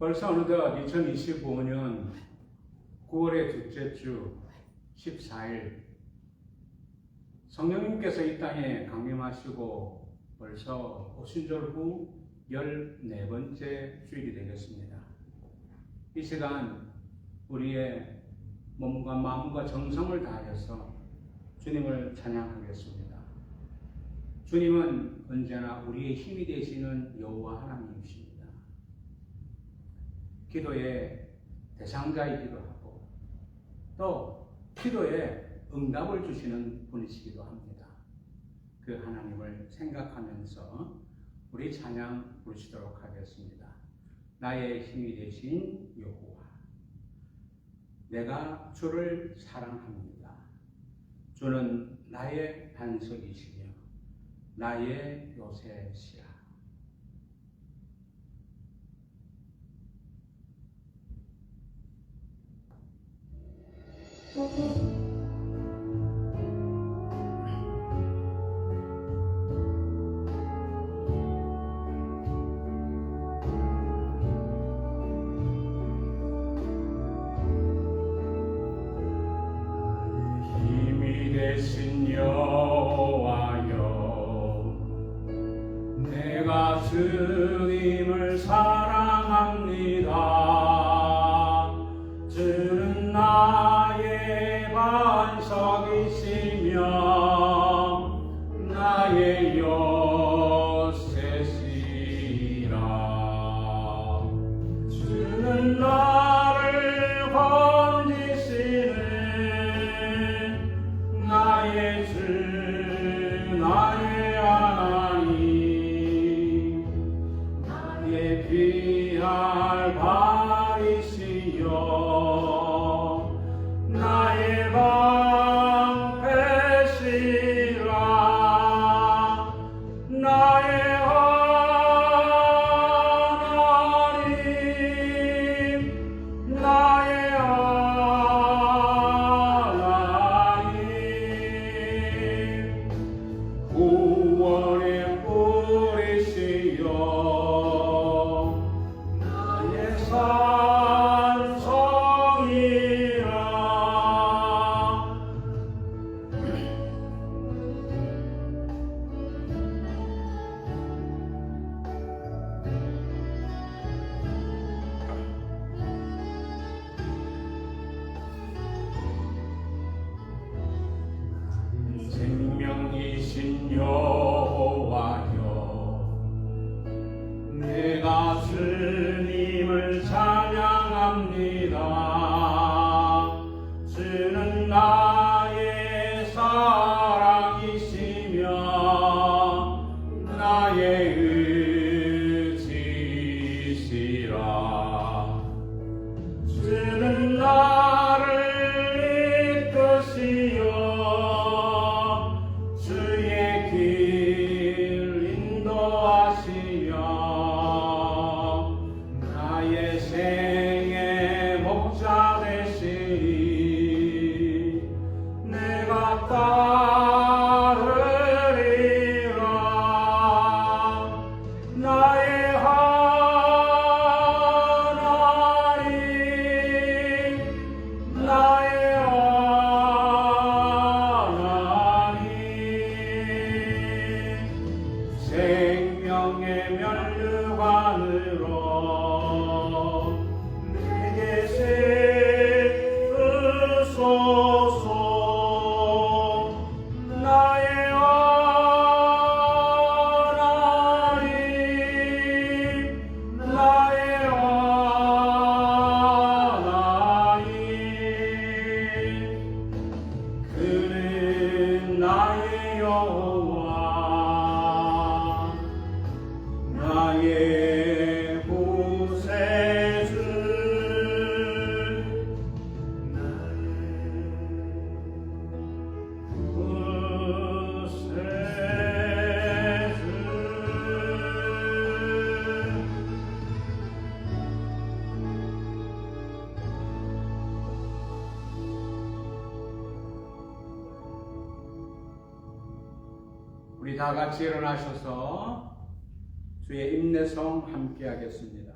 벌써 어느덧 2025년 9월의 둘째 주 14일 성령님께서 이 땅에 강림하시고 벌써 오순절 후 14번째 주일이 되겠습니다. 이 시간 우리의 몸과 마음과 정성을 다하여서 주님을 찬양하겠습니다. 주님은 언제나 우리의 힘이 되시는 여호와 하나님이십니다. 기도의 대상자이기도 하고 또 기도에 응답을 주시는 분이시기도 합니다. 그 하나님을 생각하면서 우리 찬양 부르시도록 하겠습니다. 나의 힘이 되신 여호와, 내가 주를 사랑합니다. 주는 나의 반석이시며 나의 요새시라. 힘이 되신 여호와여, 내가 주님을 사랑합니다. 주는 나의 반석이시며 나의 요새시라. 주는 나를 건지시는 나의 주, 나의 하나님, 나의 피할 바이시여 나의 방패시라. 나의 하나님, 나의 하나님, 구원의 뿌리시여 나의 산성이라. 생명이신 여호와여, 내가 주님을 찬양합니다. 주는 나의 사랑이시며 나의 의지시라. 주는 나를 이끄시어 주의 길 인도하시며 나의 생의 목자 되시니 내가 따르리라. 나의 하나님, 나의 하나님, 생명의 면류관으로 내게 세우소서. 나의 하나님, 나의 하나님, 그는 나의 여호와, 나의 구세주, 우리 다 같이 일어나셔서 주의 인내성 함께 하겠습니다.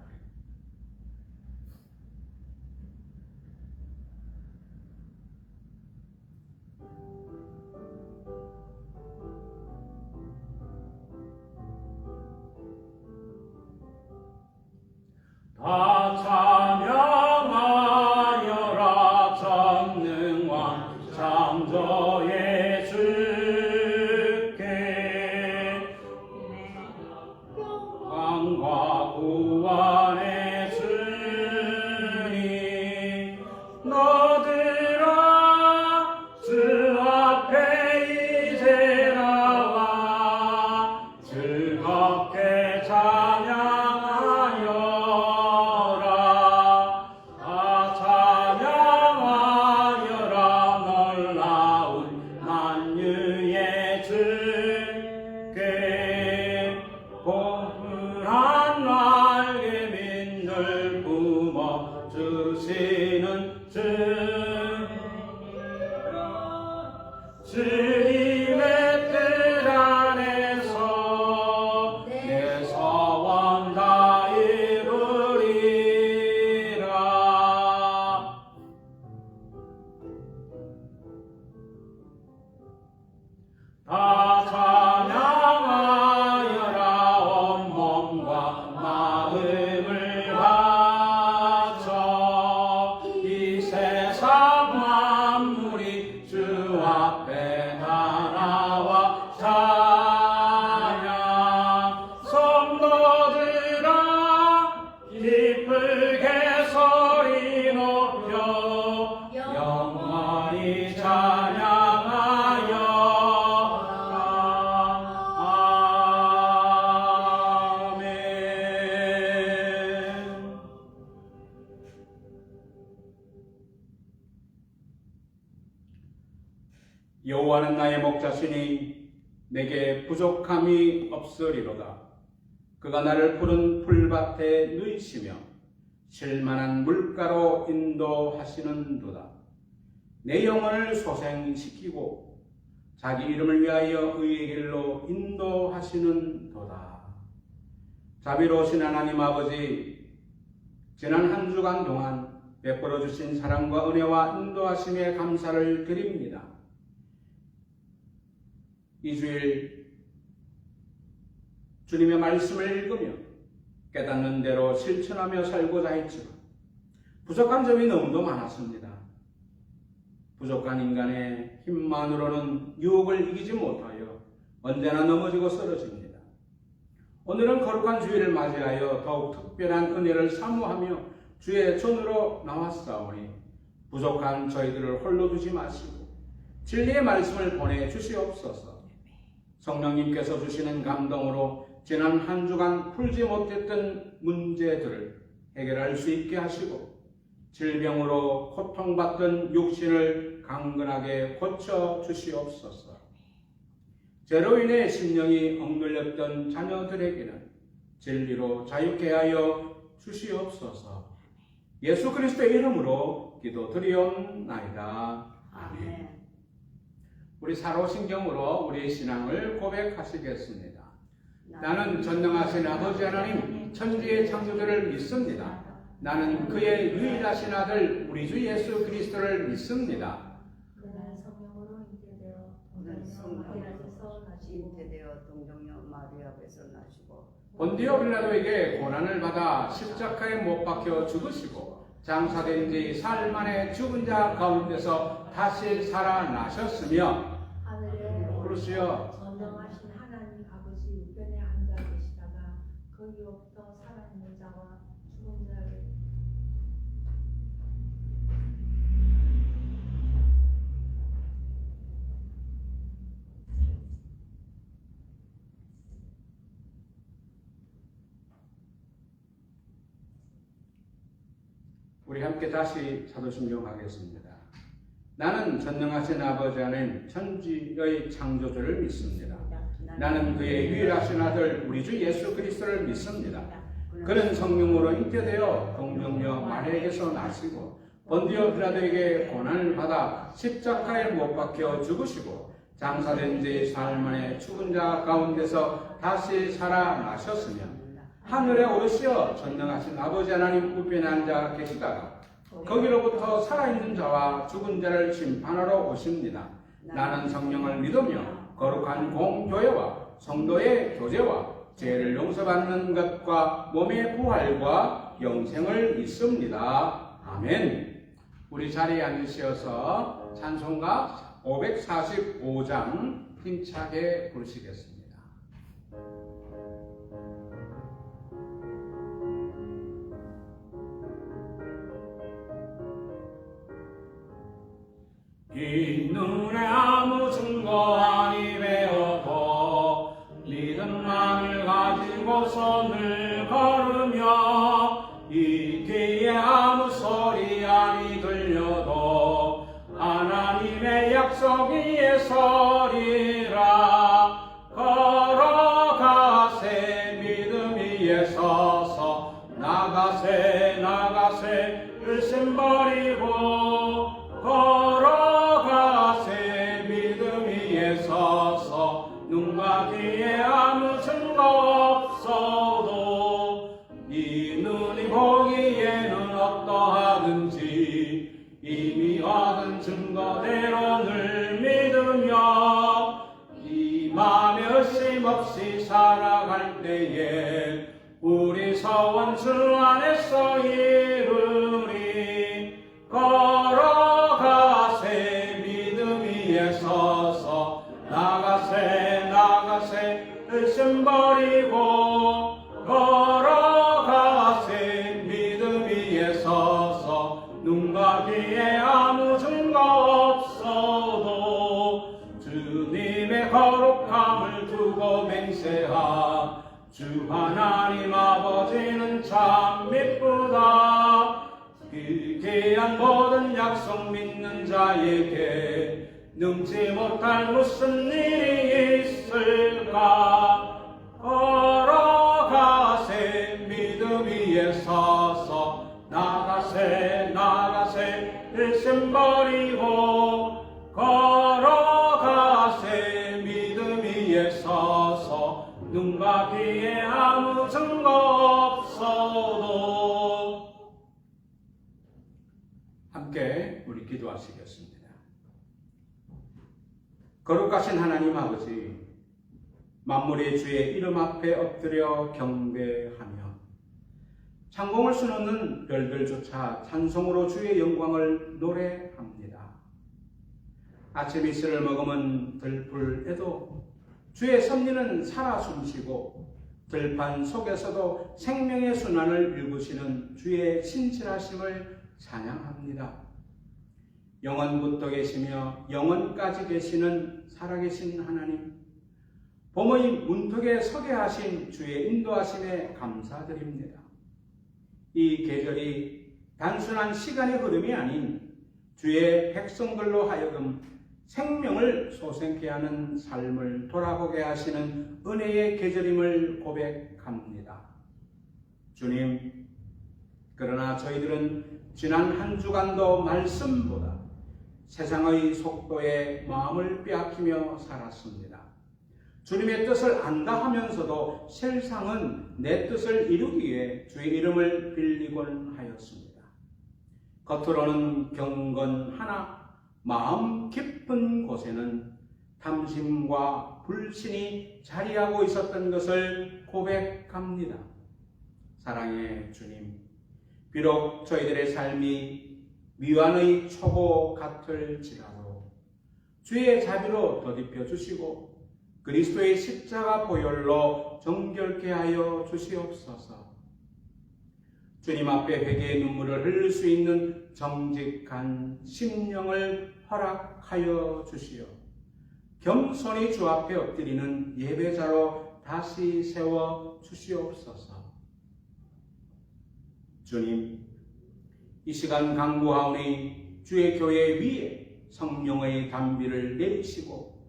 너들아 주 앞에 이제 나와 즐겁게 찬양하여라. 찬양하여라. 놀라운 만유의 주께 고분한 날개 민들 부어주시는 주님의 뜻 안에서 내 소원 다 이루리라. 다 찬양하여라. 온 몸과 마음을 바쳐 이 세상 만물이 주 앞에 다 나와 찬양. 성도들아 기쁘게 소리 높여 영원히 찬양하여 여호와는 나의 목자시니 내게 부족함이 없으리로다. 그가 나를 푸른 풀밭에 누이시며 쉴만한 물가로 인도하시는도다. 내 영혼을 소생시키고 자기 이름을 위하여 의의 길로 인도하시는도다. 자비로우신 하나님 아버지, 지난 한 주간 동안 베풀어 주신 사랑과 은혜와 인도하심에 감사를 드립니다. 이 주일 주님의 말씀을 읽으며 깨닫는 대로 실천하며 살고자 했지만 부족한 점이 너무도 많았습니다. 부족한 인간의 힘만으로는 유혹을 이기지 못하여 언제나 넘어지고 쓰러집니다. 오늘은 거룩한 주일을 맞이하여 더욱 특별한 은혜를 사모하며 주의 전으로 나왔사오니 부족한 저희들을 홀로 두지 마시고 진리의 말씀을 보내주시옵소서. 성령님께서 주시는 감동으로 지난 한 주간 풀지 못했던 문제들을 해결할 수 있게 하시고 질병으로 고통받던 육신을 강건하게 고쳐 주시옵소서. 죄로 인해 심령이 억눌렸던 자녀들에게는 진리로 자유케 하여 주시옵소서. 예수 그리스도의 이름으로 기도드리옵나이다. 아멘. 우리 사로신경으로 우리의 신앙을 고백하시겠습니다. 나는 전능하신 아버지 하나님 천지의 창조주를 믿습니다. 나는 그의 유일하신 아들 우리 주 예수 그리스도를 믿습니다. 그는 성령으로 잉태되어 동정녀 마리아에서 나시고 본디오 빌라도에게 고난을 받아 십자가에 못 박혀 죽으시고 장사된 지 사흘 만에 죽은 자 가운데서 다시 살아나셨으며 그러시여 전능하신 하나님 아버지 우편에 앉아 계시다가 거기로부터 살아있는 자와 죽은 자를 우리 함께 다시 사도신경 하겠습니다. 나는 전능하신 아버지 하나님 천지의 창조주를 믿습니다. 나는 그의 유일하신 아들 우리 주 예수 그리스도를 믿습니다. 그는 성령으로 잉태되어 동정녀 마리아에게서 나시고 본디오 빌라도에게 고난을 받아 십자가에 못 박혀 죽으시고 장사된 지 사흘 만에 죽은 자 가운데서 다시 살아나셨으며 하늘에 오르시어 전능하신 아버지 하나님 우편에 앉아 계시다가 거기로부터 살아있는 자와 죽은 자를 심판하러 오십니다. 나는 성령을 믿으며 거룩한 공교회와 성도의 교제와 죄를 용서받는 것과 몸의 부활과 영생을 믿습니다. 아멘. 우리 자리에 앉으셔서 찬송가 545장 힘차게 부르시겠습니다. 이 눈에 아무 증거 아니 배워도 믿음만을 가지고서 늘 걸으며 이 귀에 아무 소리 아니 들려도 하나님의 약속 위에 서리라. 걸어가세 믿음 위에 서서 나가세 의심 버리고 걸어가세 믿음 위에 서서 눈과 귀에 아무 증거 없어도 이 눈이 보기에는 어떠하든지 이미 얻은 증거대로 늘 믿으며 이 맘에 의심 없이 살아갈 때에 우리 소원 주 안에서 이루리. 걸어가세 믿음 위에 서서 나가세 의심 버리고 걸어가세 믿음 위에 서서 눈과 귀에 아무 증거 없어도 주님의 거룩함을 두고 맹세하. 주 하나님 아버지는 참 미쁘다. 그 귀한 모든 약속 믿는 자에게 능지 못할 무슨 일이 있을까. 걸어가세 믿음 위에 서서 나가세 일심 버리고 걸어가세 믿음 위에 서서 눈과 귀에 아무 증거 없어도. 함께 우리 기도하시겠습니다. 거룩하신 하나님 아버지, 만물의 주의 이름 앞에 엎드려 경배하며 창공을 수놓는 별들조차 찬송으로 주의 영광을 노래합니다. 아침 이슬을 머금은 들풀에도 주의 섭리는 살아 숨쉬고 들판 속에서도 생명의 순환을 일구시는 주의 신실하심을 찬양합니다. 영원부터 계시며 영원까지 계시는 살아계신 하나님, 봄의 문턱에 서게 하신 주의 인도하심에 감사드립니다. 이 계절이 단순한 시간의 흐름이 아닌 주의 백성들로 하여금 생명을 솟게 하는 삶을 돌아보게 하시는 은혜의 계절임을 고백합니다. 주님, 그러나 저희들은 지난 한 주간도 말씀보다 세상의 속도에 마음을 빼앗기며 살았습니다. 주님의 뜻을 안다 하면서도 세상은 내 뜻을 이루기 위해 주의 이름을 빌리곤 하였습니다. 겉으로는 경건하나 마음 깊은 곳에는 탐심과 불신이 자리하고 있었던 것을 고백합니다. 사랑의 주님, 비록 저희들의 삶이 미완의 초고 같을지라도 주의 자비로 더딥혀 주시고 그리스도의 십자가 보혈로 정결케 하여 주시옵소서. 주님 앞에 회개의 눈물을 흘릴 수 있는 정직한 심령을 허락하여 주시어 겸손히 주 앞에 엎드리는 예배자로 다시 세워 주시옵소서. 주님, 이 시간 강구하오니 주의 교회 위에 성령의 단비를 내리시고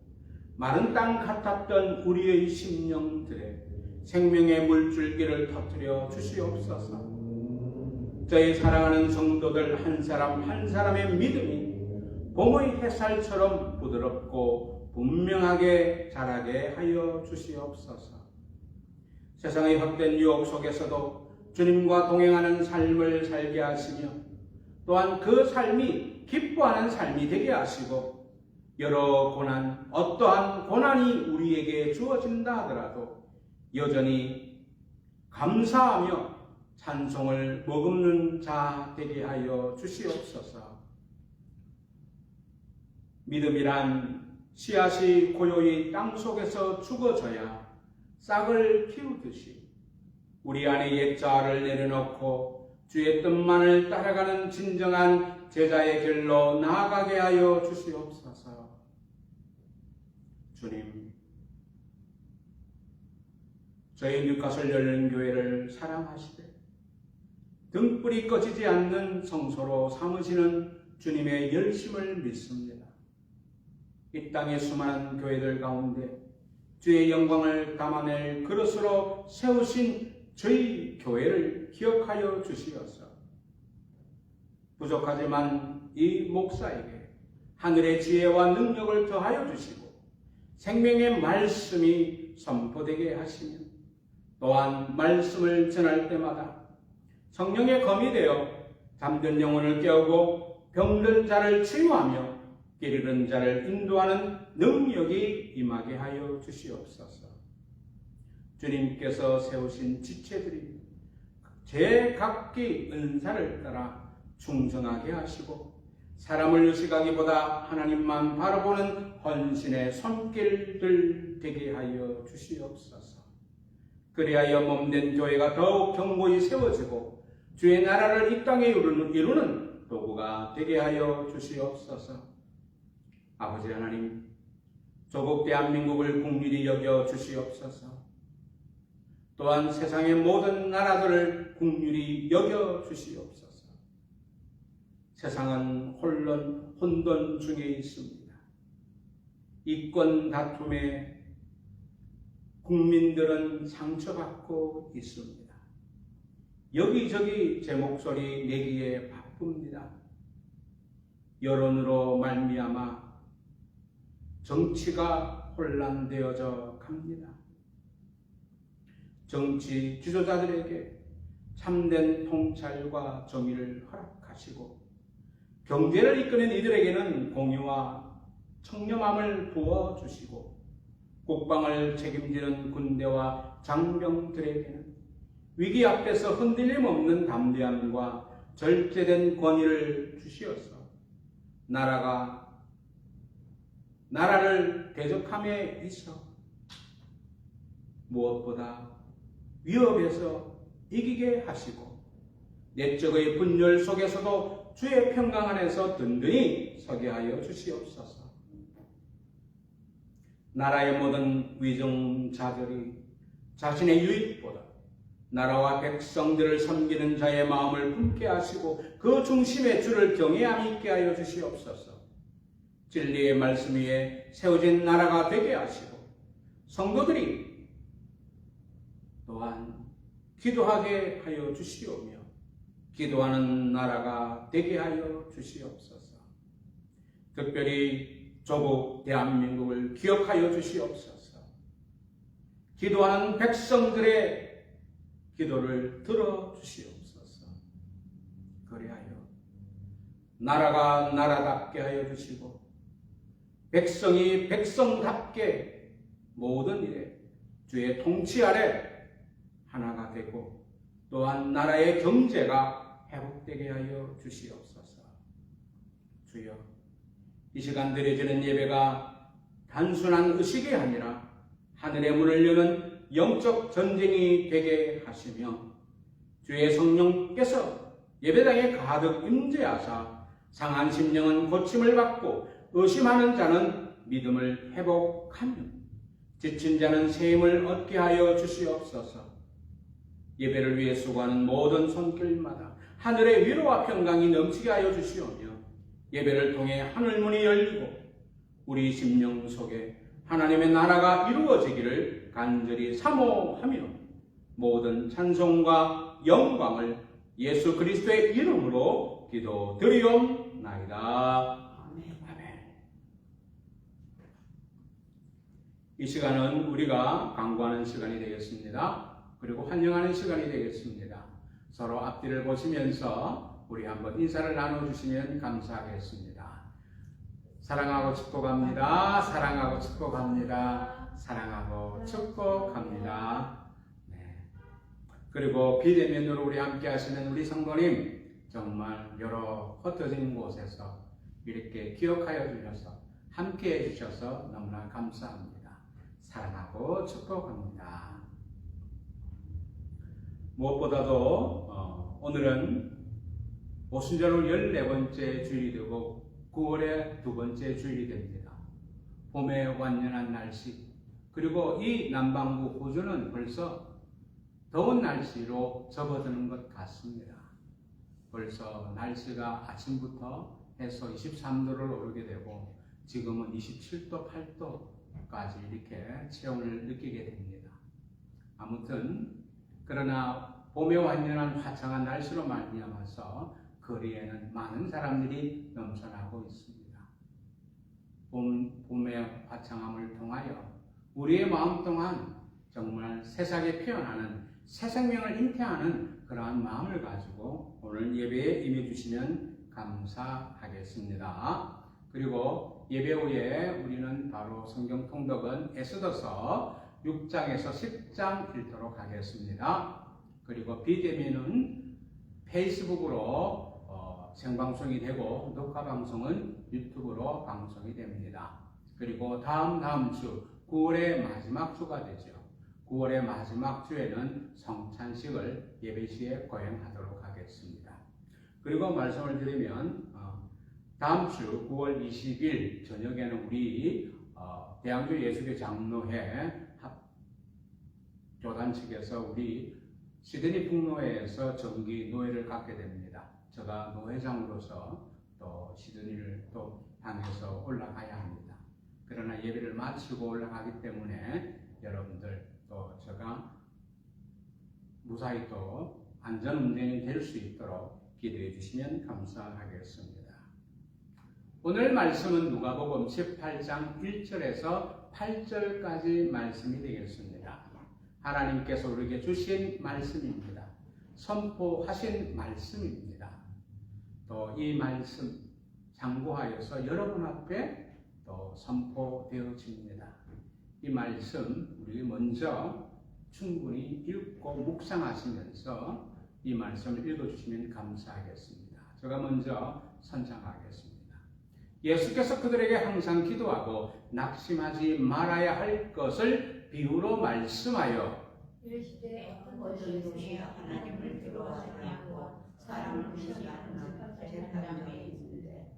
마른 땅 같았던 우리의 심령들에 생명의 물줄기를 터뜨려 주시옵소서. 저희 사랑하는 성도들 한 사람 한 사람의 믿음이 봄의 햇살처럼 부드럽고 분명하게 자라게 하여 주시옵소서. 세상의 헛된 유혹 속에서도 주님과 동행하는 삶을 살게 하시며 또한 그 삶이 기뻐하는 삶이 되게 하시고 여러 고난, 어떠한 고난이 우리에게 주어진다 하더라도 여전히 감사하며 찬송을 머금는 자 되게 하여 주시옵소서. 믿음이란 씨앗이 고요히 땅 속에서 죽어져야 싹을 키우듯이 우리 안에 옛자를 내려놓고 주의 뜻만을 따라가는 진정한 제자의 길로 나아가게 하여 주시옵소서. 주님, 저희 뉴카슬 열린교회를 사랑하시되 등불이 꺼지지 않는 성소로 삼으시는 주님의 열심을 믿습니다. 이 땅의 수많은 교회들 가운데 주의 영광을 담아낼 그릇으로 세우신 저희 교회를 기억하여 주시옵소서. 부족하지만 이 목사에게 하늘의 지혜와 능력을 더하여 주시고 생명의 말씀이 선포되게 하시며 또한 말씀을 전할 때마다 성령의 검이 되어 잠든 영혼을 깨우고 병든 자를 치유하며 길 잃은 자를 인도하는 능력이 임하게 하여 주시옵소서. 주님께서 세우신 지체들이 제각기 은사를 따라 충성하게 하시고 사람을 의식하기보다 하나님만 바라보는 헌신의 손길들 되게 하여 주시옵소서. 그리하여 몸된 교회가 더욱 견고히 세워지고 주의 나라를 이 땅에 이루는 도구가 되게 하여 주시옵소서. 아버지 하나님, 조국 대한민국을 국민이 여겨 주시옵소서. 또한 세상의 모든 나라들을 국민이 여겨 주시옵소서. 세상은 혼돈 중에 있습니다. 이권 다툼에 국민들은 상처받고 있습니다. 여기저기 제 목소리 내기에 바쁩니다. 여론으로 말미암아 정치가 혼란되어져 갑니다. 정치 지도자들에게 참된 통찰과 정의를 허락하시고 경제를 이끄는 이들에게는 공의와 청렴함을 부어주시고 국방을 책임지는 군대와 장병들에게는 위기 앞에서 흔들림 없는 담대함과 절제된 권위를 주시어서 나라를 대적함에 있어 무엇보다 위협에서 이기게 하시고 내적의 분열 속에서도 주의 평강 안에서 든든히 서게 하여 주시옵소서. 나라의 모든 위정자들이 자신의 유익보다 나라와 백성들을 섬기는 자의 마음을 품게 하시고 그 중심에 주를 경외함 있게 하여 주시옵소서. 진리의 말씀 위에 세워진 나라가 되게 하시고 성도들이 또한 기도하게 하여 주시오며 기도하는 나라가 되게 하여 주시옵소서. 특별히 조국 대한민국을 기억하여 주시옵소서. 기도하는 백성들의 기도를 들어 주시옵소서. 그리하여 나라가 나라답게 하여 주시고 백성이 백성답게 모든 일에 주의 통치 아래 하나가 되고 또한 나라의 경제가 회복되게 하여 주시옵소서. 주여, 이 시간 드려지는 예배가 단순한 의식이 아니라 하늘의 문을 여는 영적 전쟁이 되게 하시며 주의 성령께서 예배당에 가득 임재하사 상한 심령은 고침을 받고 의심하는 자는 믿음을 회복하며 지친 자는 새 힘을 얻게 하여 주시옵소서. 예배를 위해 수고하는 모든 손길마다 하늘의 위로와 평강이 넘치게 하여 주시오며 예배를 통해 하늘문이 열리고 우리 심령 속에 하나님의 나라가 이루어지기를 간절히 사모하며 모든 찬송과 영광을 예수 그리스도의 이름으로 기도드리옵나이다. 이 시간은 우리가 강구하는 시간이 되겠습니다. 그리고 환영하는 시간이 되겠습니다. 서로 앞뒤를 보시면서 우리 한번 인사를 나눠주시면 감사하겠습니다. 사랑하고 축복합니다. 사랑하고 축복합니다. 사랑하고 축복합니다. 네. 그리고 비대면으로 우리 함께 하시는 우리 성도님 정말 여러 흩어진 곳에서 이렇게 기억하여 주셔서 함께 해주셔서 너무나 감사합니다. 사랑하고 축복합니다. 무엇보다도 오늘은 오순절은 14번째 주일이 되고 9월의 2번째 주일이 됩니다. 봄의 완연한 날씨, 그리고 이 남반구 호주는 벌써 더운 날씨로 접어드는 것 같습니다. 벌써 날씨가 아침부터 해서 23도를 오르게 되고 지금은 27도, 8도까지 이렇게 체온을 느끼게 됩니다. 아무튼 그러나 봄의 완연한 화창한 날씨로 말미암아서 거리에는 많은 사람들이 넘쳐나고 있습니다. 봄의 화창함을 통하여 우리의 마음 동안 정말 세상에 피어나는 새 생명을 잉태하는 그러한 마음을 가지고 오늘 예배에 임해주시면 감사하겠습니다. 그리고 예배 후에 우리는 바로 성경 통독은 에스더서 6장에서 10장 읽도록 하겠습니다. 그리고 비대면은 페이스북으로 생방송이 되고 녹화 방송은 유튜브로 방송이 됩니다. 그리고 다음 주 9월의 마지막 주가 되죠. 9월의 마지막 주에는 성찬식을 예배 시에 거행하도록 하겠습니다. 그리고 말씀을 드리면 다음 주 9월 20일 저녁에는 우리 대양주 예수교 장로회 교단 측에서 우리 시드니 북노회에서 정기 노회를 갖게 됩니다. 제가 노회장으로서 또 시드니를 또 향해서 올라가야 합니다. 그러나 예배를 마치고 올라가기 때문에 여러분들 또 제가 무사히 또 안전운전이 될 수 있도록 기도해 주시면 감사하겠습니다. 오늘 말씀은 누가복음 18장 1절에서 8절까지 말씀이 되겠습니다. 하나님께서 우리에게 주신 말씀입니다. 선포하신 말씀입니다. 또 이 말씀 참고하여서 여러분 앞에 또 선포되어집니다. 이 말씀 우리 먼저 충분히 읽고 묵상하시면서 이 말씀을 읽어주시면 감사하겠습니다. 제가 먼저 선창하겠습니다. 예수께서 그들에게 항상 기도하고 낙심하지 말아야 할 것을 비유로 말씀하여 이르시되 어떤 모든 것이 것이 하나님을 두려워하지 않고 사람을 의지하지 않는 재판장에 있는데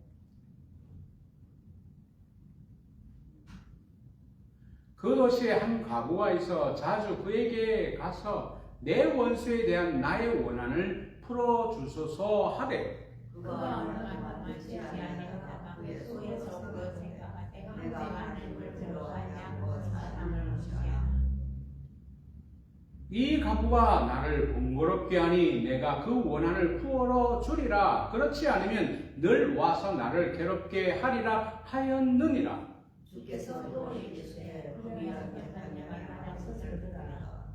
그 도시에 한 과부가 있어 자주 그에게 가서 내 원수에 대한 나의 원한을 풀어주소서 하되 그가 얼마나 만만치 아니하다가 그의 속에서 그가 생각하되 내가 하나님을 두려워하지 않고 사람을 의지하며 이 과부가 나를 번거롭게 하니 내가 그 원한을 풀어주리라. 그렇지 않으면 늘 와서 나를 괴롭게 하리라 하였느니라. 주께서 또 이르시되 불의한 재판장이 나서를 들으라.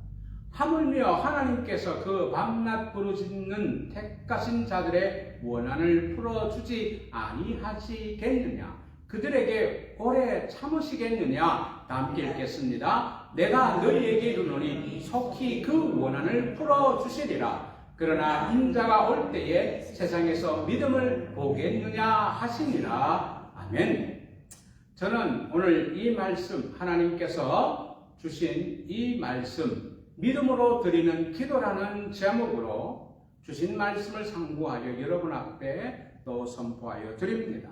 하물며 하나님께서 그 밤낮 부르짖는 택하신 자들의 원한을 풀어주지 아니하시겠느냐? 그들에게 오래 참으시겠느냐? 다 함께 읽겠습니다. 내가 너희에게 이르노니 속히 그 원한을 풀어주시리라. 그러나 인자가 올 때에 세상에서 믿음을 보겠느냐 하시니라. 아멘. 저는 오늘 이 말씀, 하나님께서 주신 이 말씀, 믿음으로 드리는 기도라는 제목으로 주신 말씀을 상고하여 여러분 앞에 또 선포하여 드립니다.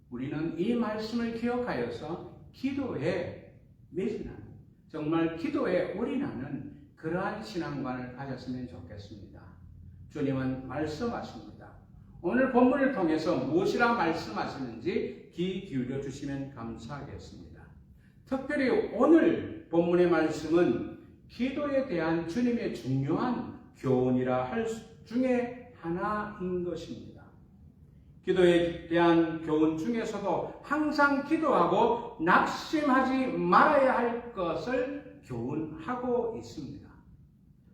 우리는 이 말씀을 기억하여서 기도에 매진하는, 정말 기도에 올인하는 그러한 신앙관을 가졌으면 좋겠습니다. 주님은 말씀하십니다. 오늘 본문을 통해서 무엇이라 말씀하시는지 귀 기울여 주시면 감사하겠습니다. 특별히 오늘 본문의 말씀은 기도에 대한 주님의 중요한 교훈이라 할 중에 하나인 것입니다. 기도에 대한 교훈 중에서도 항상 기도하고 낙심하지 말아야 할 것을 교훈하고 있습니다.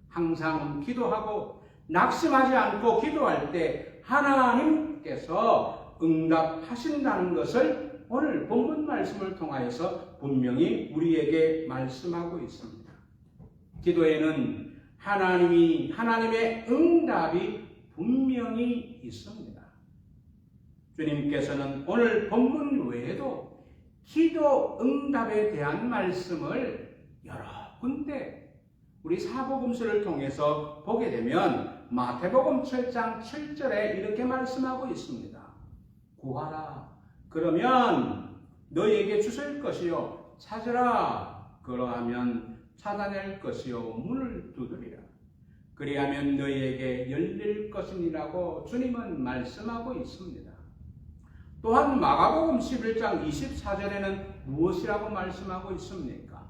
항상 기도하고 낙심하지 않고 기도할 때 하나님께서 응답하신다는 것을 오늘 본문 말씀을 통하여서 분명히 우리에게 말씀하고 있습니다. 기도에는 하나님의 응답이 분명히 있습니다. 주님께서는 오늘 본문 외에도 기도 응답에 대한 말씀을 여러 군데 우리 사복음서를 통해서 보게 되면 마태복음 7장 7절에 이렇게 말씀하고 있습니다. 구하라. 그러면 너희에게 주실 것이요. 찾으라. 그러하면 찾아낼 것이요. 문을 두드리라. 그리하면 너희에게 열릴 것이니라고 주님은 말씀하고 있습니다. 또한 마가복음 11장 24절에는 무엇이라고 말씀하고 있습니까?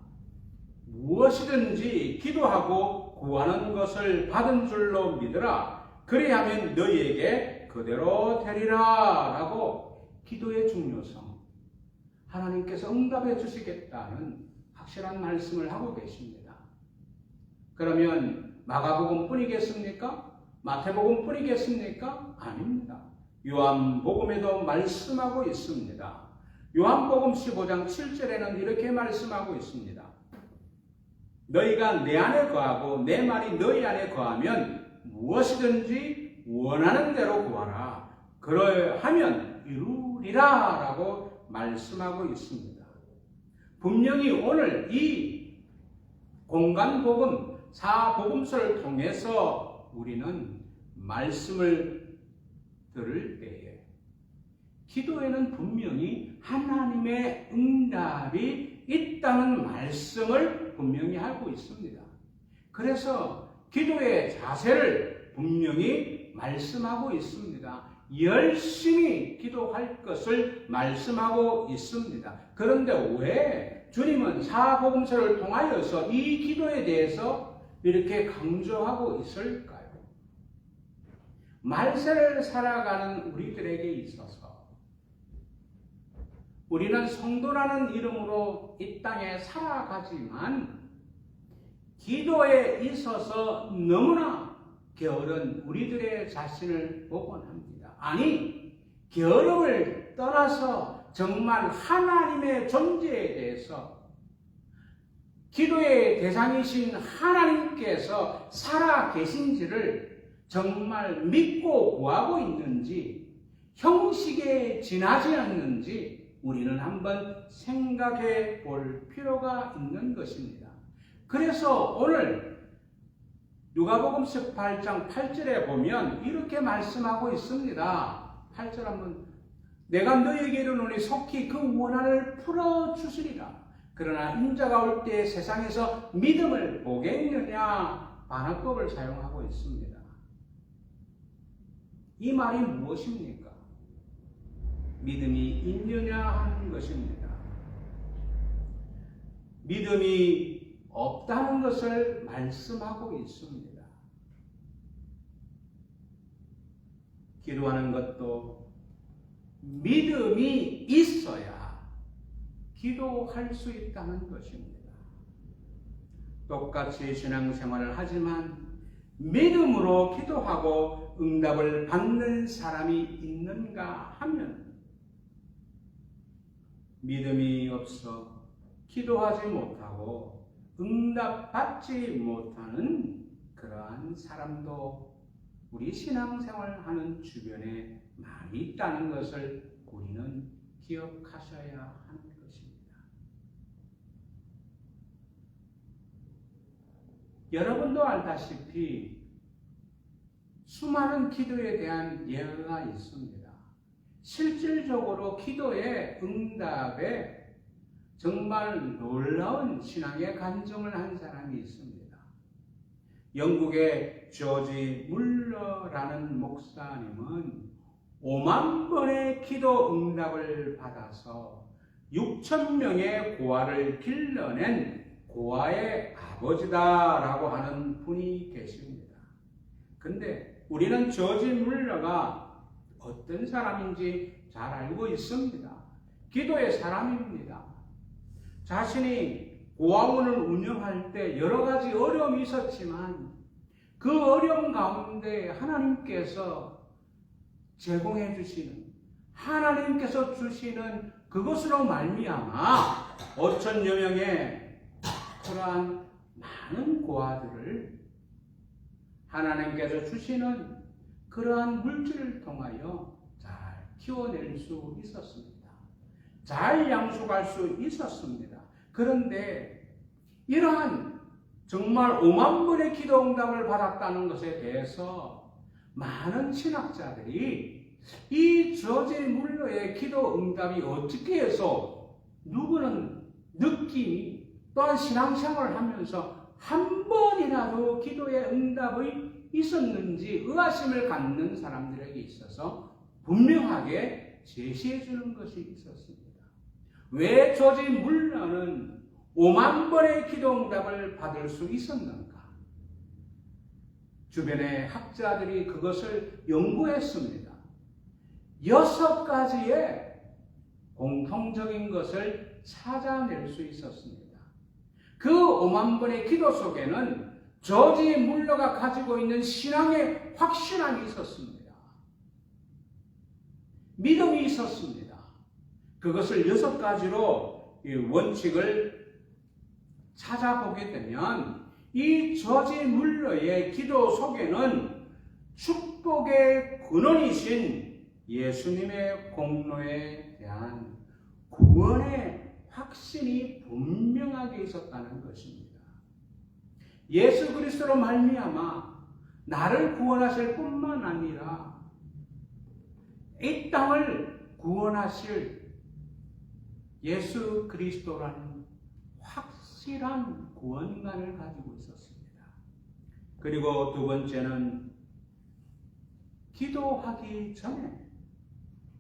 무엇이든지 기도하고 구하는 것을 받은 줄로 믿으라. 그리하면 너희에게 그대로 되리라. 라고 기도의 중요성, 하나님께서 응답해 주시겠다는 확실한 말씀을 하고 계십니다. 그러면 마가복음 뿐이겠습니까? 마태복음 뿐이겠습니까? 아닙니다. 요한복음에도 말씀하고 있습니다. 요한복음 15장 7절에는 이렇게 말씀하고 있습니다. 너희가 내 안에 거하고 내 말이 너희 안에 거하면 무엇이든지 원하는 대로 구하라. 그러하면 이루리라. 라고 말씀하고 있습니다. 분명히 오늘 이 공간복음, 사복음서를 통해서 우리는 말씀을 들을 때에 기도에는 분명히 하나님의 응답이 있다는 말씀을 분명히 알고 있습니다. 그래서 기도의 자세를 분명히 말씀하고 있습니다. 열심히 기도할 것을 말씀하고 있습니다. 그런데 왜 주님은 사복음서를 통하여서 이 기도에 대해서 이렇게 강조하고 있을까요? 말세를 살아가는 우리들에게 있어서 우리는 성도라는 이름으로 이 땅에 살아가지만 기도에 있어서 너무나 게으른 우리들의 자신을 보곤 합니다. 아니, 게으름을 떠나서 정말 하나님의 존재에 대해서 기도의 대상이신 하나님께서 살아 계신지를 정말 믿고 구하고 있는지, 형식에 지나지 않는지 우리는 한번 생각해 볼 필요가 있는 것입니다. 그래서 오늘 누가복음 18장 8절에 보면 이렇게 말씀하고 있습니다. 8절 한번, 내가 너희에게 이르노니 속히 그 원한을 풀어주시리라. 그러나 인자가 올 때 세상에서 믿음을 보겠느냐, 반어법을 사용하고 있습니다. 이 말이 무엇입니까? 믿음이 있느냐 하는 것입니다. 믿음이 없다는 것을 말씀하고 있습니다. 기도하는 것도 믿음이 있어야 기도할 수 있다는 것입니다. 똑같이 신앙생활을 하지만 믿음으로 기도하고 응답을 받는 사람이 있는가 하면 믿음이 없어 기도하지 못하고 응답받지 못하는 그러한 사람도 우리 신앙생활하는 주변에 많이 있다는 것을 우리는 기억하셔야 하는 것입니다. 여러분도 알다시피 수많은 기도에 대한 예가 있습니다. 실질적으로 기도의 응답에 정말 놀라운 신앙의 간증을 한 사람이 있습니다. 영국의 조지 물러라는 목사님은 5만 번의 기도 응답을 받아서 6,000명의 고아를 길러낸 고아의 아버지다라고 하는 분이 계십니다. 근데 우리는 조지 물러가 어떤 사람인지 잘 알고 있습니다. 기도의 사람입니다. 자신이 고아원을 운영할 때 여러 가지 어려움이 있었지만 그 어려움 가운데 하나님께서 제공해 주시는, 하나님께서 주시는 그것으로 말미암아 5,000여 명의 그러한 많은 고아들을 하나님께서 주시는 그러한 물질을 통하여 잘 키워낼 수 있었습니다. 잘 양육할 수 있었습니다. 그런데 이러한 정말 5만 번의 기도 응답을 받았다는 것에 대해서 많은 신학자들이 이 저지 물러의 기도 응답이 어떻게 해서 누구는 느낌이 또한 신앙생활을 하면서 한 번이라도 기도의 응답이 있었는지 의아심을 갖는 사람들에게 있어서 분명하게 제시해 주는 것이 있었습니다. 왜 저지 물러는 5만 번의 기도 응답을 받을 수 있었는가? 주변의 학자들이 그것을 연구했습니다. 6가지의 공통적인 것을 찾아낼 수 있었습니다. 그 5만 번의 기도 속에는 저지 물러가 가지고 있는 신앙의 확신함이 있었습니다. 믿음이 있었습니다. 그것을 6가지로 이 원칙을 찾아보게 되면 이 저지 물러의 기도 속에는 축복의 근원이신 예수님의 공로에 대한 구원의 확신이 분명하게 있었다는 것입니다. 예수 그리스도로 말미암아 나를 구원하실 뿐만 아니라 이 땅을 구원하실 예수 그리스도라는 확실한 구원관을 가지고 있었습니다. 그리고 두 번째는 기도하기 전에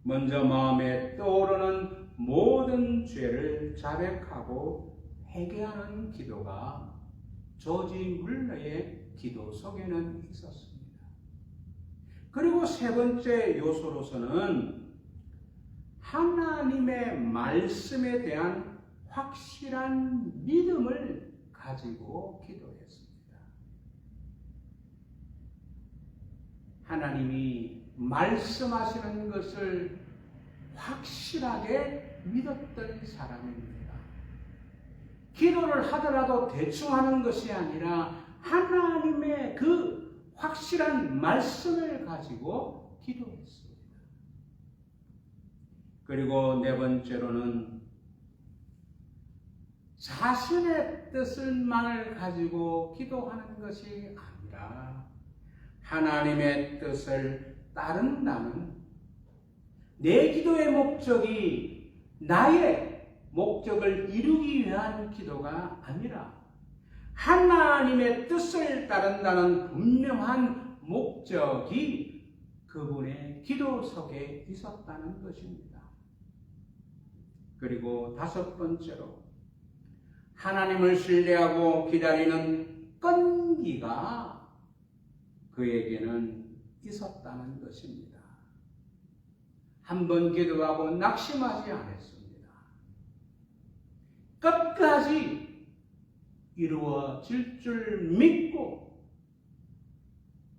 먼저 마음에 떠오르는 모든 죄를 자백하고 회개하는 기도가 저지 물러의 기도 속에는 있었습니다. 그리고 세 번째 요소로서는 하나님의 말씀에 대한 확실한 믿음을 가지고 기도했습니다. 하나님이 말씀하시는 것을 확실하게 믿었던 사람입니다. 기도를 하더라도 대충 하는 것이 아니라 하나님의 그 확실한 말씀을 가지고 기도했습니다. 그리고 네 번째로는 자신의 뜻을만을 가지고 기도하는 것이 아니라 하나님의 뜻을 따른다는 내 기도의 목적이 나의 목적을 이루기 위한 기도가 아니라 하나님의 뜻을 따른다는 분명한 목적이 그분의 기도 속에 있었다는 것입니다. 그리고 다섯 번째로 하나님을 신뢰하고 기다리는 끈기가 그에게는 있었다는 것입니다. 한 번 기도하고 낙심하지 않았습니다. 끝까지 이루어질 줄 믿고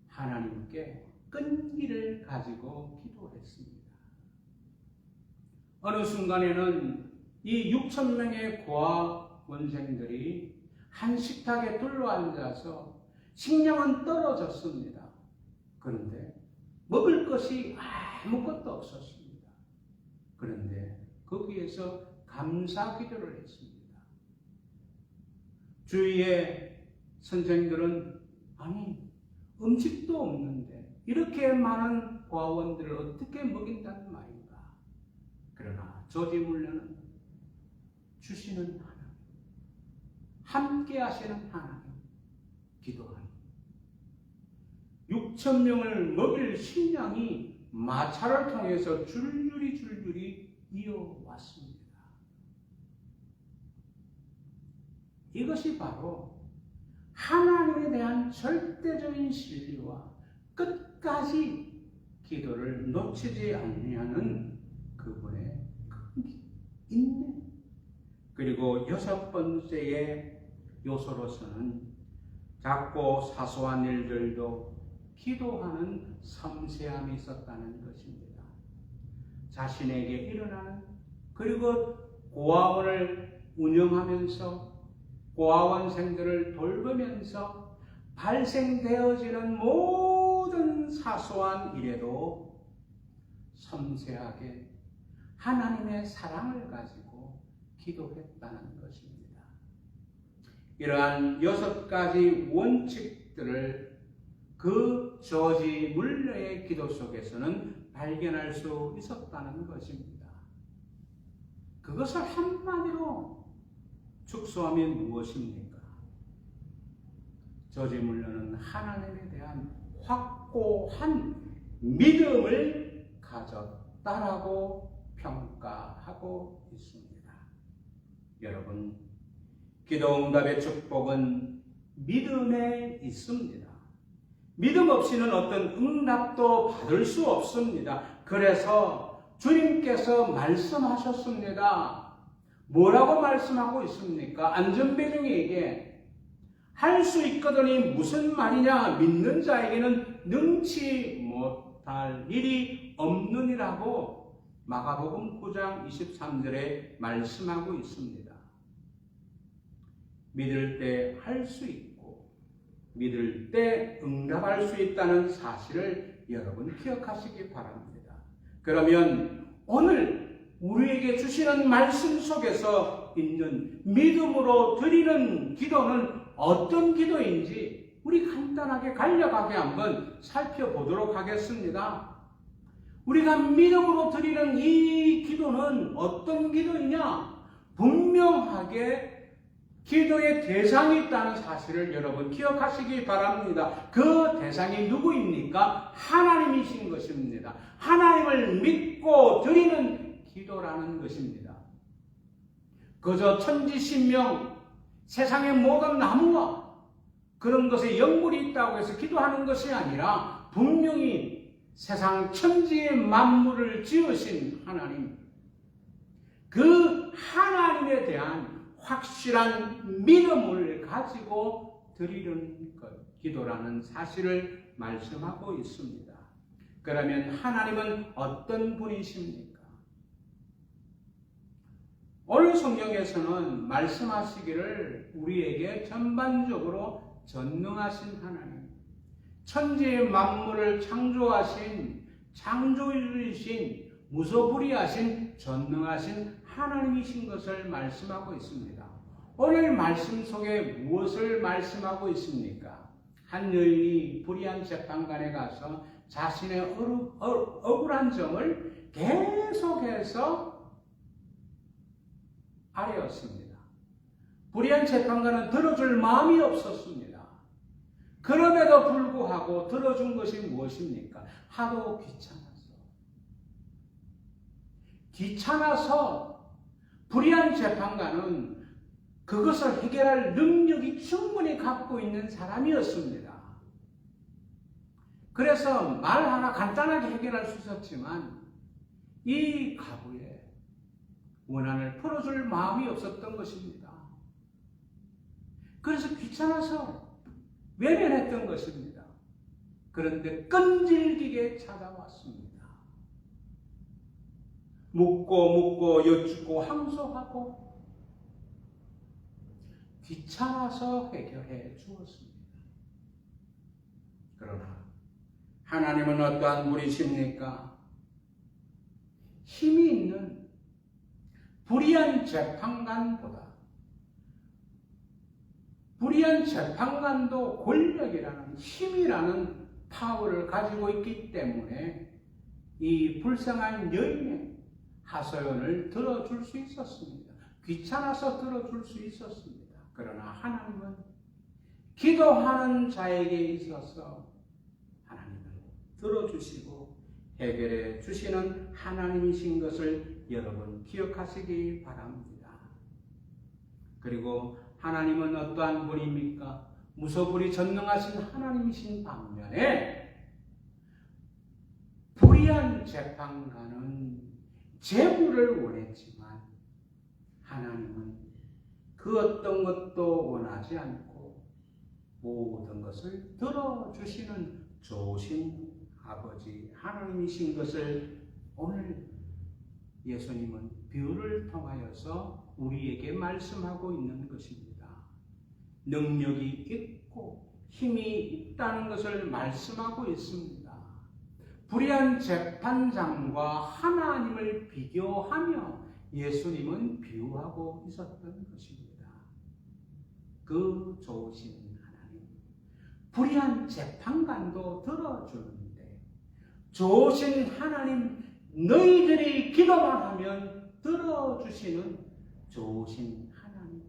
하나님께 끈기를 가지고 기도했습니다. 어느 순간에는 이 6,000명의 고아 원생들이 한 식탁에 둘러앉아서 식량은 떨어졌습니다. 그런데 먹을 것이 아무것도 없었습니다. 그런데 거기에서 감사 기도를 했습니다. 주위의 선생들은 아니 음식도 없는데 이렇게 많은 고아원들을 어떻게 먹인다는 말인가. 그러나 저지 물려는 주시는 하나님, 함께 하시는 하나님, 기도하니 6,000명을 먹일 식량이 마차를 통해서 줄줄이 이어왔습니다. 이것이 바로 하나님에 대한 절대적인 신뢰와 끝까지 기도를 놓치지 않냐는 그분의 인내. 그리고 여섯 번째의 요소로서는 작고 사소한 일들도 기도하는 섬세함이 있었다는 것입니다. 자신에게 일어나는 그리고 고아원을 운영하면서 고아원생들을 돌보면서 발생되어지는 모든 사소한 일에도 섬세하게 하나님의 사랑을 가지고 기도했다는 것입니다. 이러한 6가지 원칙들을 그 조지 물러의 기도 속에서는 발견할 수 있었다는 것입니다. 그것을 한마디로 축소하면 무엇입니까? 조지 물러는 하나님에 대한 확고한 믿음을 가졌다라고 평가하고 있습니다. 여러분, 기도 응답의 축복은 믿음에 있습니다. 믿음 없이는 어떤 응답도 받을 수 없습니다. 그래서 주님께서 말씀하셨습니다. 뭐라고 말씀하고 있습니까? 안전배정에게 할 수 있거든이 무슨 말이냐? 믿는 자에게는 능치 못할 일이 없느니라고 마가복음 9장 23절에 말씀하고 있습니다. 믿을 때 할 수 있고 믿을 때 응답할 수 있다는 사실을 여러분 기억하시기 바랍니다. 그러면 오늘 우리에게 주시는 말씀 속에서 있는 믿음으로 드리는 기도는 어떤 기도인지 우리 간단하게 간략하게 한번 살펴보도록 하겠습니다. 우리가 믿음으로 드리는 이 기도는 어떤 기도이냐? 분명하게 기도의 대상이 있다는 사실을 여러분 기억하시기 바랍니다. 그 대상이 누구입니까? 하나님이신 것입니다. 하나님을 믿고 드리는 기도라는 것입니다. 그저 천지신명, 세상의 모든 나무와 그런 것에 영물이 있다고 해서 기도하는 것이 아니라 분명히 세상 천지의 만물을 지으신 하나님, 그 하나님에 대한 확실한 믿음을 가지고 드리는 것, 기도라는 사실을 말씀하고 있습니다. 그러면 하나님은 어떤 분이십니까? 오늘 성경에서는 말씀하시기를 우리에게 전반적으로 전능하신 하나님, 천지의 만물을 창조하신 창조주이신 무소불위하신 전능하신 하나님이신 것을 말씀하고 있습니다. 오늘 말씀 속에 무엇을 말씀하고 있습니까? 한 여인이 불의한 재판관에 가서 자신의 억울한 점을 계속해서 아뢰었습니다. 불의한 재판관은 들어줄 마음이 없었습니다. 그럼에도 불구하고 들어준 것이 무엇입니까? 하도 귀찮아서 불의한 재판관은 그것을 해결할 능력이 충분히 갖고 있는 사람이었습니다. 그래서 말 하나 간단하게 해결할 수 있었지만 이 가부의 원한을 풀어줄 마음이 없었던 것입니다. 그래서 귀찮아서 외면했던 것입니다. 그런데 끈질기게 찾아왔습니다. 묻고 여쭙고 항소하고 귀찮아서 해결해 주었습니다. 그러나 하나님은 어떠한 분이십니까? 힘이 있는 불의한 재판관보다 불의한 재판관도 권력이라는 힘이라는 파워를 가지고 있기 때문에 이 불쌍한 여인의 하소연을 들어줄 수 있었습니다. 귀찮아서 들어줄 수 있었습니다. 그러나 하나님은 기도하는 자에게 있어서 하나님은 들어주시고 해결해 주시는 하나님이신 것을 여러분 기억하시기 바랍니다. 그리고 하나님은 어떠한 분입니까? 무소불위 전능하신 하나님이신 반면에 불의한 재판관은 재물을 원했지만 하나님은 그 어떤 것도 원하지 않고 모든 것을 들어주시는 좋으신 아버지 하나님이신 것을 오늘 예수님은 비유를 통하여서 우리에게 말씀하고 있는 것입니다. 능력이 있고 힘이 있다는 것을 말씀하고 있습니다. 불의한 재판장과 하나님을 비교하며 예수님은 비유하고 있었던 것입니다. 그 좋으신 하나님, 불의한 재판관도 들어주는데 좋으신 하나님, 너희들이 기도만 하면 들어주시는 좋으신 하나님.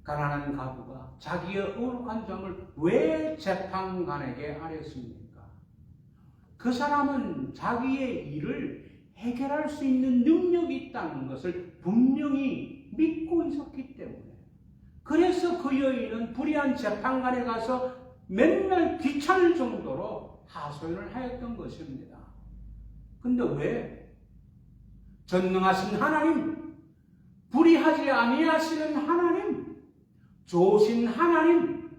가난한 가부가 자기의 어록한 점을 왜 재판관에게 아뢰습니까? 그 사람은 자기의 일을 해결할 수 있는 능력이 있다는 것을 분명히 믿고 있었기 때문에, 그래서 그 여인은 불의한 재판관에 가서 맨날 귀찮을 정도로 하소연을 하였던 것입니다. 근데 왜? 전능하신 하나님, 불의하지 아니하시는 하나님, 좋으신 하나님,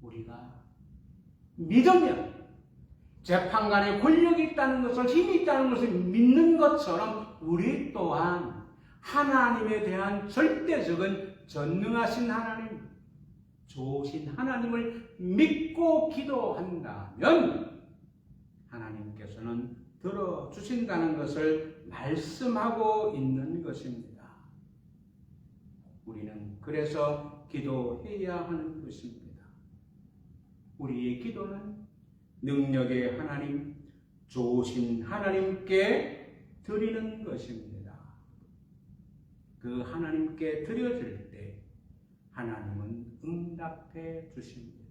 우리가 믿으면 재판관에 권력이 있다는 것을, 힘이 있다는 것을 믿는 것처럼 우리 또한 하나님에 대한 절대적인 전능하신 하나님, 좋으신 하나님을 믿고 기도한다면 하나님께서는 들어주신다는 것을 말씀하고 있는 것입니다. 우리는 그래서 기도해야 하는 것입니다. 우리의 기도는 능력의 하나님, 좋으신 하나님께 드리는 것입니다. 그 하나님께 드려질 때 하나님은 응답해 주십니다.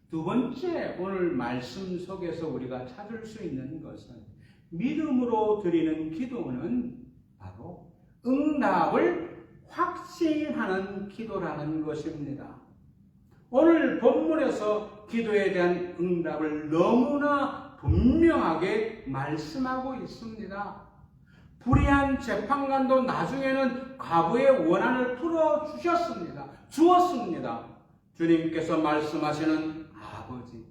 두 번째, 오늘 말씀 속에서 우리가 찾을 수 있는 것은 믿음으로 드리는 기도는 바로 응답을 확신하는 기도라는 것입니다. 오늘 본문에서 기도에 대한 응답을 너무나 분명하게 말씀하고 있습니다. 불의한 재판관도 나중에는 과부의 원한을 주었습니다. 주님께서 말씀하시는 아버지,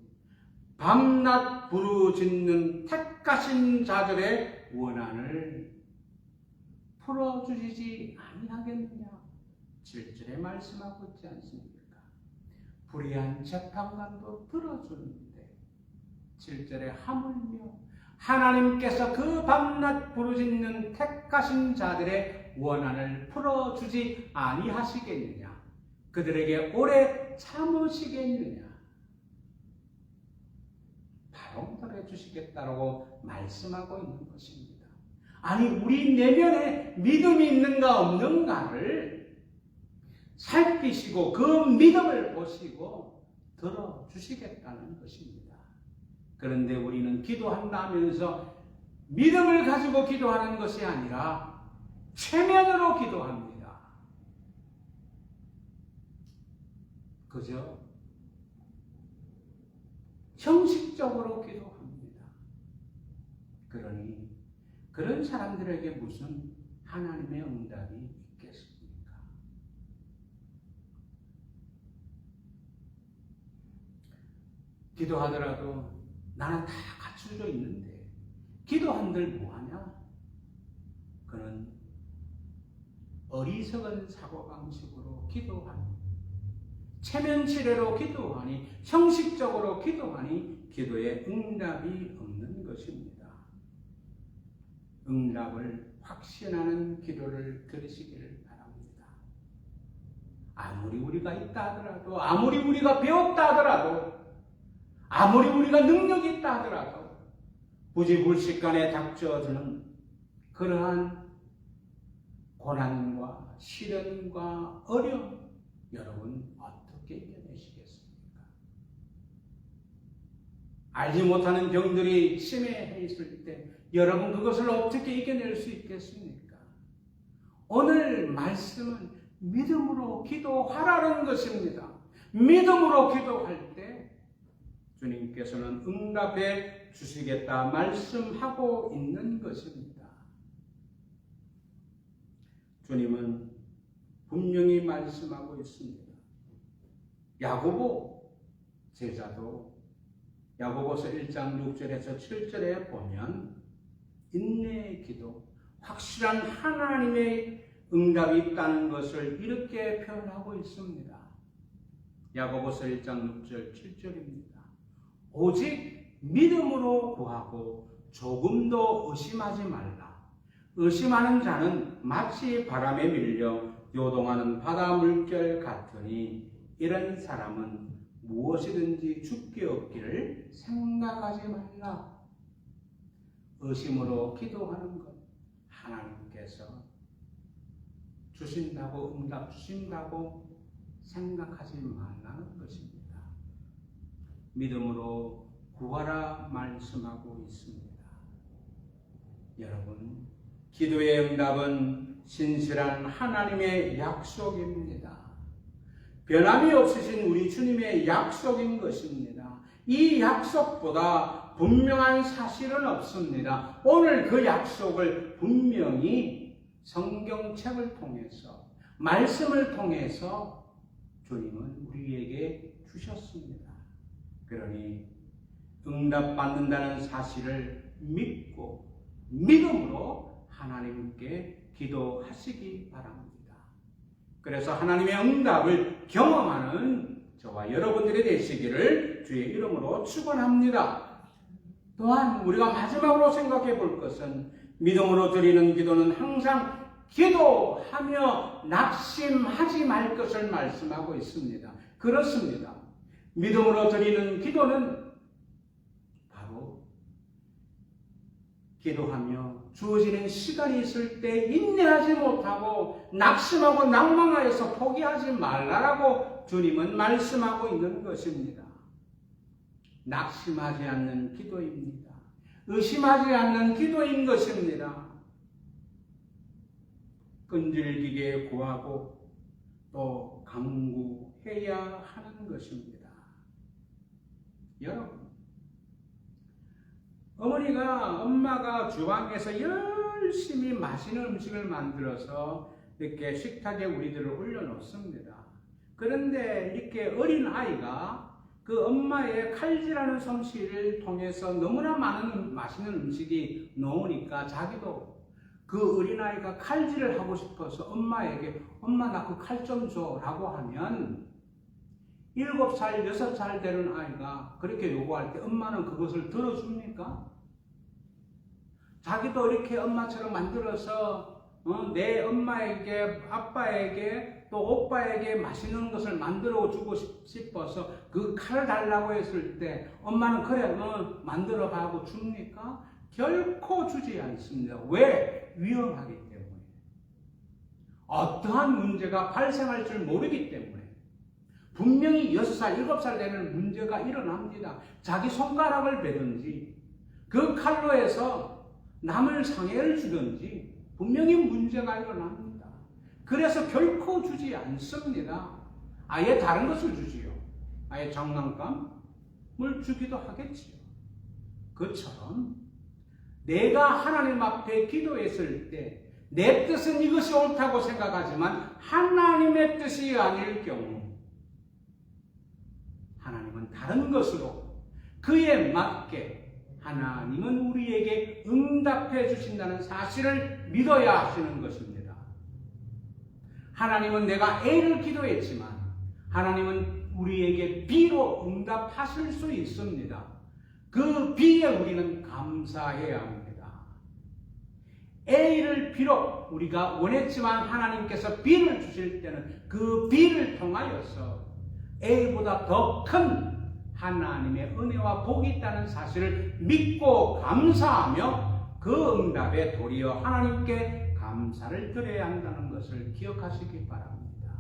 밤낮 부르짖는 택하신 자들의 원한을 풀어주시지 아니하겠느냐, 7절에 말씀하고 있지 않습니까? 불의한 재판관도 들어주는데 7절에 하물며 하나님께서 그 밤낮 부르짖는 택하신 자들의 원한을 풀어주지 아니하시겠느냐, 그들에게 오래 참으시겠느냐, 바로 들어주시겠다라고 말씀하고 있는 것입니다. 아니, 우리 내면에 믿음이 있는가 없는가를 살피시고 그 믿음을 보시고 들어주시겠다는 것입니다. 그런데 우리는 기도한다면서 믿음을 가지고 기도하는 것이 아니라 체면으로 기도합니다. 그저 형식적으로 기도합니다. 그러니 그런 사람들에게 무슨 하나님의 응답이 있겠습니까? 기도하더라도 나는 다 갖춰져 있는데 기도한들 뭐하냐? 그는 어리석은 사고방식으로 기도하니, 체면치레로 기도하니, 형식적으로 기도하니 기도에 응답이 없는 것입니다. 응답을 확신하는 기도를 들으시기를 바랍니다. 아무리 우리가 있다 하더라도, 아무리 우리가 배웠다 하더라도, 아무리 우리가 능력이 있다 하더라도 부지불식간에 닥쳐드는 그러한 고난과 시련과 어려움, 여러분 어떻게 이겨내시겠습니까? 알지 못하는 병들이 치매해 있을 때 여러분 그것을 어떻게 이겨낼 수 있겠습니까? 오늘 말씀은 믿음으로 기도하라는 것입니다. 믿음으로 기도할 때 주님께서는 응답해 주시겠다 말씀하고 있는 것입니다. 주님은 분명히 말씀하고 있습니다. 야고보 제자도 야고보서 1장 6절에서 7절에 보면 인내의 기도, 확실한 하나님의 응답이 있다는 것을 이렇게 표현하고 있습니다. 야고보서 1장 6절 7절입니다. 오직 믿음으로 구하고 조금도 의심하지 말라. 의심하는 자는 마치 바람에 밀려 요동하는 바다 물결 같으니 이런 사람은 무엇이든지 죽게 없기를 생각하지 말라. 의심으로 기도하는 것 하나님께서 주신다고 응답 주신다고 생각하지 말라는 것입니다. 믿음으로 구하라 말씀하고 있습니다. 여러분, 기도의 응답은 신실한 하나님의 약속입니다. 변함이 없으신 우리 주님의 약속인 것입니다. 이 약속보다 분명한 사실은 없습니다. 오늘 그 약속을 분명히 성경책을 통해서, 말씀을 통해서 주님은 우리에게 주셨습니다. 그러니 응답받는다는 사실을 믿고 믿음으로 하나님께 기도하시기 바랍니다. 그래서 하나님의 응답을 경험하는 저와 여러분들이 되시기를 주의 이름으로 축원합니다. 또한 우리가 마지막으로 생각해 볼 것은 믿음으로 드리는 기도는 항상 기도하며 낙심하지 말 것을 말씀하고 있습니다. 그렇습니다. 믿음으로 드리는 기도는 바로 기도하며 주어지는 시간이 있을 때 인내하지 못하고 낙심하고 낭망하여서 포기하지 말라라고 주님은 말씀하고 있는 것입니다. 낙심하지 않는 기도입니다. 의심하지 않는 기도인 것입니다. 끈질기게 구하고 또 간구해야 하는 것입니다. 여러분, 엄마가 주방에서 열심히 맛있는 음식을 만들어서 이렇게 식탁에 우리들을 올려놓습니다. 그런데 이렇게 어린 아이가 그 엄마의 칼질하는 솜씨를 통해서 너무나 많은 맛있는 음식이 나오니까 자기도 그 어린아이가 칼질을 하고 싶어서 엄마에게 엄마 나 그 칼 좀 줘 라고 하면 7살, 6살 되는 아이가 그렇게 요구할 때 엄마는 그것을 들어줍니까? 자기도 이렇게 엄마처럼 만들어서 내 엄마에게, 아빠에게, 또 오빠에게 맛있는 것을 만들어 주고 싶어서 그 칼을 달라고 했을 때 엄마는 그래, 만들어 가고 줍니까? 결코 주지 않습니다. 왜? 위험하기 때문에. 어떠한 문제가 발생할 줄 모르기 때문에. 분명히 6살, 7살 되는 문제가 일어납니다. 자기 손가락을 베든지 그 칼로 해서 남을 상해를 주든지 분명히 문제가 일어납니다. 그래서 결코 주지 않습니다. 아예 다른 것을 주지요. 아예 장난감을 주기도 하겠지요. 그처럼 내가 하나님 앞에 기도했을 때 내 뜻은 이것이 옳다고 생각하지만 하나님의 뜻이 아닐 경우 하나님은 다른 것으로 그에 맞게 하나님은 우리에게 응답해 주신다는 사실을 믿어야 하시는 것입니다. 하나님은 내가 A를 기도했지만 하나님은 우리에게 B로 응답하실 수 있습니다. 그 B에 우리는 감사해야 합니다. A를 비록 우리가 원했지만 하나님께서 B를 주실 때는 그 B를 통하여서 A보다 더 큰 하나님의 은혜와 복이 있다는 사실을 믿고 감사하며 그 응답에 도리어 하나님께 감사를 드려야 한다는 것을 기억하시기 바랍니다.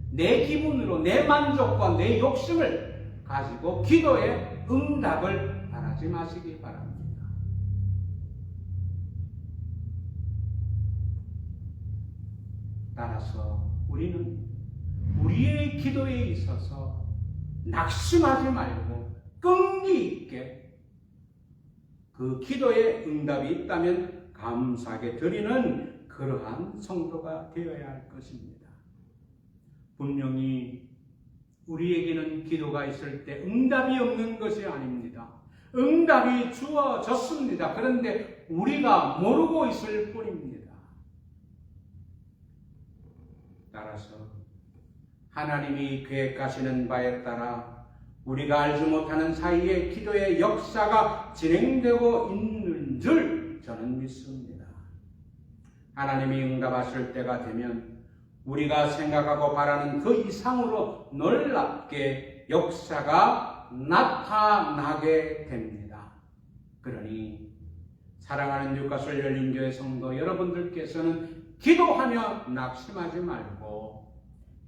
내 기분으로 내 만족과 내 욕심을 가지고 기도에 응답을 바라지 마시기 바랍니다. 따라서 우리는 우리의 기도에 있어서 낙심하지 말고 끈기 있게 그 기도에 응답이 있다면 감사하게 드리는 그러한 성도가 되어야 할 것입니다. 분명히 우리에게는 기도가 있을 때 응답이 없는 것이 아닙니다. 응답이 주어졌습니다. 그런데 우리가 모르고 있을 뿐입니다. 따라서 하나님이 계획하시는 바에 따라 우리가 알지 못하는 사이에 기도의 역사가 진행되고 있는 줄 저는 믿습니다. 하나님이 응답하실 때가 되면 우리가 생각하고 바라는 그 이상으로 놀랍게 역사가 나타나게 됩니다. 그러니 사랑하는 뉴카슬 열린교회 성도 여러분들께서는 기도하며 낙심하지 말고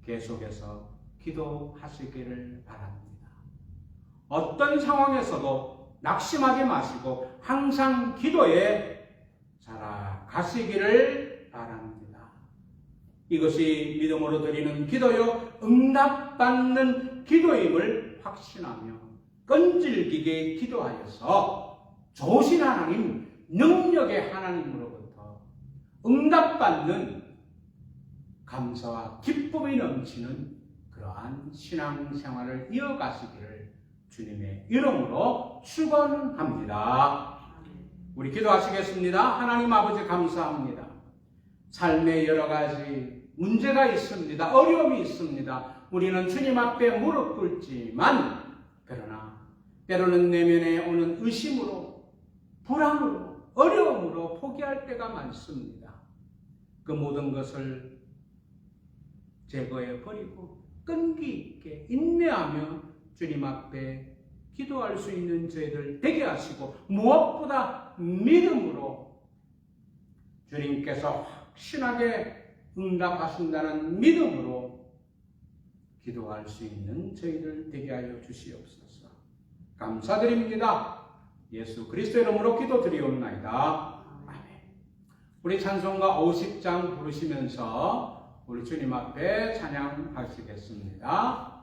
계속해서 기도하시기를 바랍니다. 어떤 상황에서도 낙심하지 마시고 항상 기도에 살아가시기를 바랍니다. 이것이 믿음으로 드리는 기도요 응답받는 기도임을 확신하며 끈질기게 기도하여서 좋으신 하나님, 능력의 하나님으로부터 응답받는 감사와 기쁨이 넘치는 그러한 신앙생활을 이어가시기를 주님의 이름으로 축원합니다. 우리 기도하시겠습니다. 하나님 아버지 감사합니다. 삶에 여러 가지 문제가 있습니다. 어려움이 있습니다. 우리는 주님 앞에 무릎 꿇지만 그러나 때로는 내면에 오는 의심으로 불안으로 어려움으로 포기할 때가 많습니다. 그 모든 것을 제거해 버리고 끈기 있게 인내하며 주님 앞에 기도할 수 있는 저희들 되게 하시고 무엇보다 믿음으로 주님께서 확신하게 응답하신다는 믿음으로 기도할 수 있는 저희들 되게 하여 주시옵소서. 감사드립니다. 예수 그리스도 이름으로 기도드리옵나이다. 아멘. 우리 찬송가 50장 부르시면서 우리 주님 앞에 찬양하시겠습니다.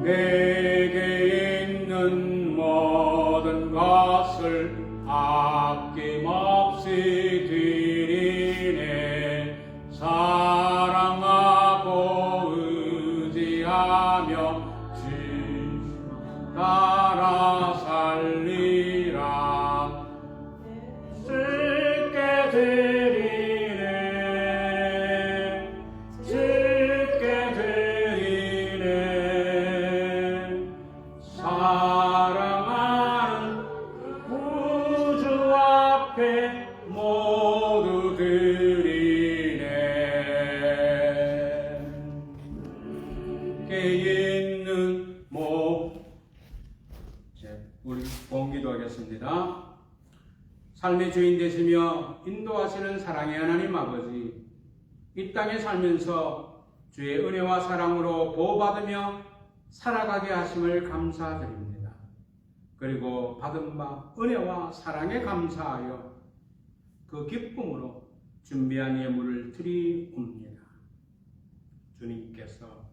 내게 있는 모든 것을 아낌없이 드리네. 사랑하고 의지하며 주 따라 살리라. 주께 드리네. 주께 드리네. 사랑하는 구주 앞에 모두 드리네. 께 있는 우리 봉기도하겠습니다. 삶의 주인 되시며 인도하시는 사랑의 하나님 아버지, 이 땅에 살면서 주의 은혜와 사랑으로 보호받으며 살아가게 하심을 감사드립니다. 그리고 받은 바 은혜와 사랑에 감사하여 그 기쁨으로 준비한 예물을 드리옵니다. 주님께서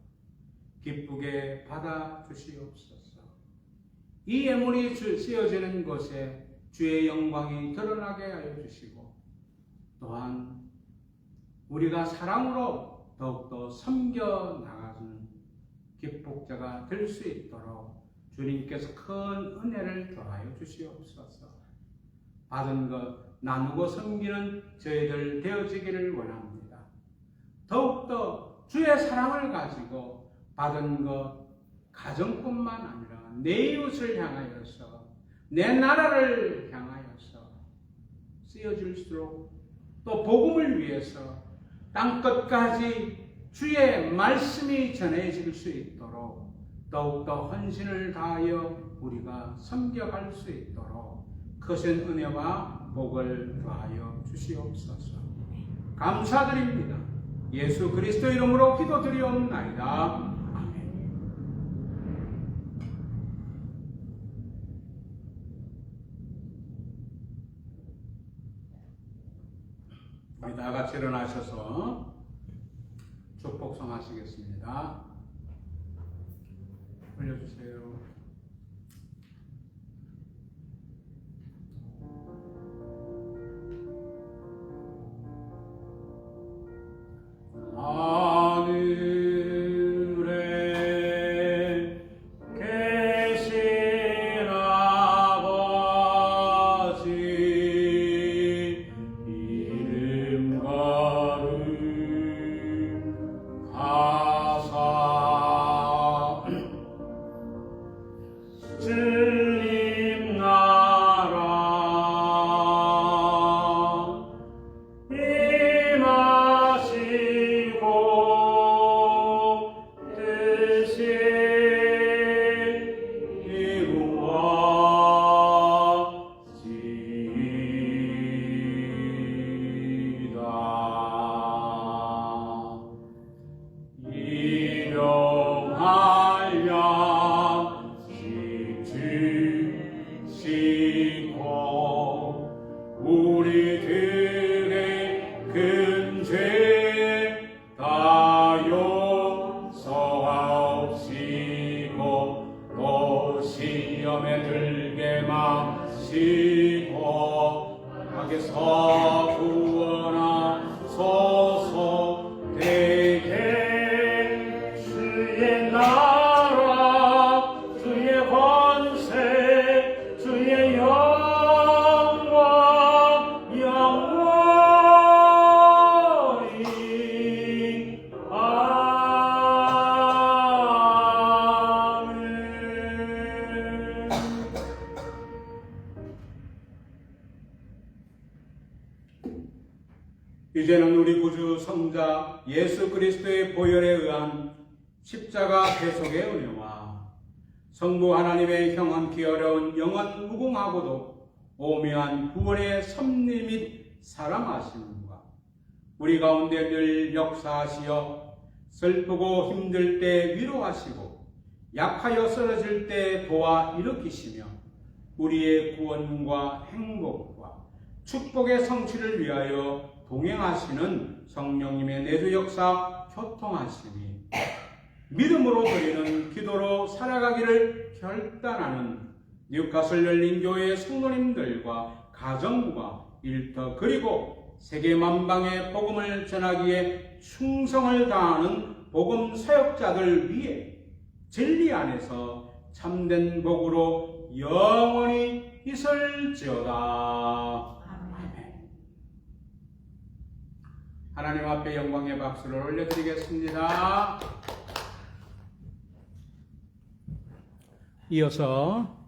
기쁘게 받아주시옵소서. 이 예물이 쓰여지는 곳에 주의 영광이 드러나게 하여 주시고, 또한 우리가 사랑으로 더욱더 섬겨 나가는 기폭자가 될 수 있도록 주님께서 큰 은혜를 더하여 주시옵소서. 받은 것 나누고 섬기는 저희들 되어지기를 원합니다. 더욱더 주의 사랑을 가지고 받은 것 가정뿐만 아니라 내 이웃을 향하여서 내 나라를 향하여서 쓰여질수록 또 복음을 위해서 땅끝까지 주의 말씀이 전해질 수 있도록 더욱더 헌신을 다하여 우리가 섬겨갈 수 있도록 크신 은혜와 복을 더하여 주시옵소서. 감사드립니다. 예수 그리스도 이름으로 기도드리옵나이다. 우리 다 같이 일어나셔서 축복성 하시겠습니다. 올려주세요. 하늘에 계신 아버지, 이름 거룩 이제는 우리 구주 성자 예수 그리스도의 보혈에 의한 십자가 대속의 은혜와 성부 하나님의 형언기 어려운 영원 무궁하고도 오묘한 구원의 섭리 및 사랑하심과 우리 가운데 늘 역사하시어 슬프고 힘들 때 위로하시고 약하여 쓰러질 때 도와 일으키시며 우리의 구원과 행복과 축복의 성취를 위하여 동행하시는 성령님의 내주 역사 교통하심이 믿음으로 드리는 기도로 살아가기를 결단하는 뉴카슬 열린교회 성도님들과 가정과 일터 그리고 세계 만방의 복음을 전하기에 충성을 다하는 복음 사역자들 위해 진리 안에서 참된 복으로 영원히 있을지어다. 아멘. 하나님 앞에 영광의 박수를 올려드리겠습니다. 이어서